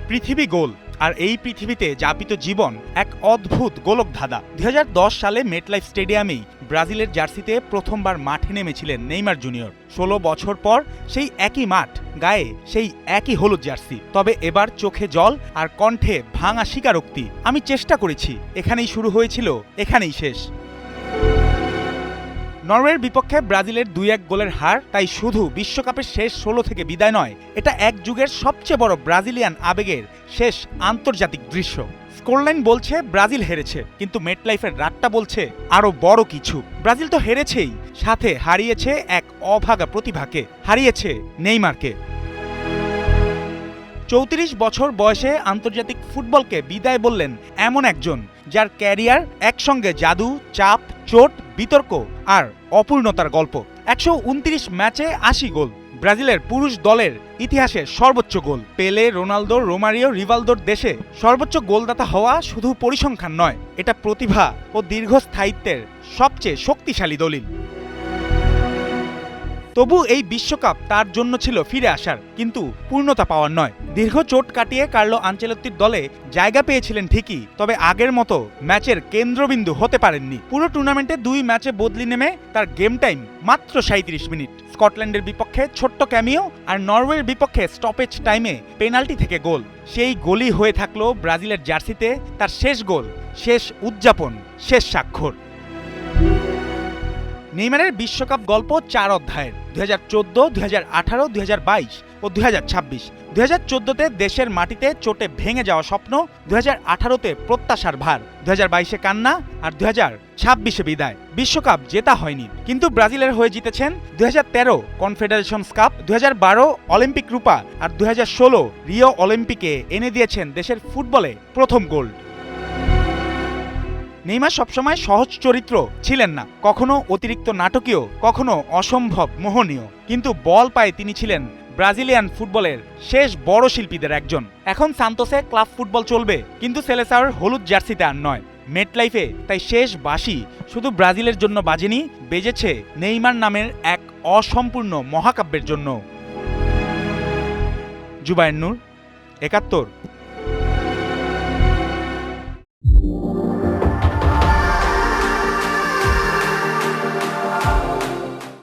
পৃথিবী গোল, আর এই পৃথিবীতে যাপিত জীবন এক অদ্ভুত গোলকধাঁধা। ২০১০ সালে মেটলাইফ স্টেডিয়ামেই ব্রাজিলের জার্সিতে প্রথমবার মাঠে নেমেছিলেন নেইমার জুনিয়র। ১৬ বছর পর সেই একই মাঠ, গায়ে সেই একই হলুদ জার্সি। তবে এবার চোখে জল আর কণ্ঠে ভাঙা স্বীকারোক্তি। আমি চেষ্টা করেছি, এখানেই শুরু হয়েছিল, এখানেই শেষ। নরওয়ের বিপক্ষে ব্রাজিলের ২-১ গোলের হার তাই শুধু বিশ্বকাপের শেষ ১৬ থেকে বিদায় নয়, এটা এক যুগের সবচেয়ে বড় ব্রাজিলিয়ান আবেগের শেষ আন্তর্জাতিক দৃশ্য। স্কোরলাইন বলছে ব্রাজিল হেরেছে, কিন্তু মেটলাইফের রাতটা বলছে আরও বড় কিছু। ব্রাজিল তো হেরেছেই, সাথে হারিয়েছে এক অভাগা প্রতিভাকে, হারিয়েছে নেইমারকে। ৩৪ বছর বয়সে আন্তর্জাতিক ফুটবলকে বিদায় বললেন এমন একজন, যার ক্যারিয়ার একসঙ্গে জাদু, চাপ, চোট, বিতর্ক আর অপূর্ণতার গল্প। ১২৯ ম্যাচে ৮০ গোল, ব্রাজিলের পুরুষ দলের ইতিহাসের সর্বোচ্চ গোল। পেলে, রোনালদো, রোমারিও, রিভালদোর দেশে সর্বোচ্চ গোলদাতা হওয়া শুধু পরিসংখ্যান নয়, এটা প্রতিভা ও দীর্ঘস্থায়িত্বের সবচেয়ে শক্তিশালী দলিল। তবু এই বিশ্বকাপ তার জন্য ছিল ফিরে আসার, কিন্তু পূর্ণতা পাওয়ার নয়। দীর্ঘ চোট কাটিয়ে কার্লো আনচেলত্তির দলে জায়গা পেয়েছিলেন ঠিকই, তবে আগের মতো ম্যাচের কেন্দ্রবিন্দু হতে পারেননি। পুরো টুর্নামেন্টে ২ ম্যাচে বদলি নেমে তার গেম টাইম মাত্র ৩৭ মিনিট। স্কটল্যান্ডের বিপক্ষে ছোট্ট ক্যামিও আর নরওয়ের বিপক্ষে স্টপেজ টাইমে পেনাল্টি থেকে গোল। সেই গোলই হয়ে থাকলো ব্রাজিলের জার্সিতে তার শেষ গোল, শেষ উদযাপন, শেষ স্বাক্ষর। নেইমারের বিশ্বকাপ গল্প ৪ অধ্যায়ের: ২০১৪, ২০১৮, ২০২২ ও ২০২৬। ২০১৪তে দেশের মাটিতে চোটে ভেঙে যাওয়া স্বপ্ন, ২০১৮তে প্রত্যাশার ভার, ২০২২-এ কান্না আর ২০২৬-এ বিদায়। বিশ্বকাপ জেতা হয়নি, কিন্তু ব্রাজিলের হয়ে জিতেছেন ২০১৩ কনফেডারেশনস কাপ, ২০১২ অলিম্পিক রূপা আর ২০১৬ রিও অলিম্পিকে এনে দিয়েছেন দেশের ফুটবলে প্রথম গোল্ড। নেইমার সবসময় সহজ চরিত্র ছিলেন না, কখনো অতিরিক্ত নাটকীয়, কখনো অসম্ভব মোহনীয়, কিন্তু বল পায়ে তিনি ছিলেন ব্রাজিলিয়ান ফুটবলের শেষ বড় শিল্পীদের একজন। এখন সান্তোসে ক্লাব ফুটবল চলবে, কিন্তু সেলেসাওয়ের হলুদ জার্সিতে আর নয়। মেটলাইফে তাই শেষ বাঁশি শুধু ব্রাজিলের জন্য বাজেনি, বেজেছে নেইমার নামের এক অসম্পূর্ণ মহাকাব্যের জন্য। জুবায়ের নূর, ৭১।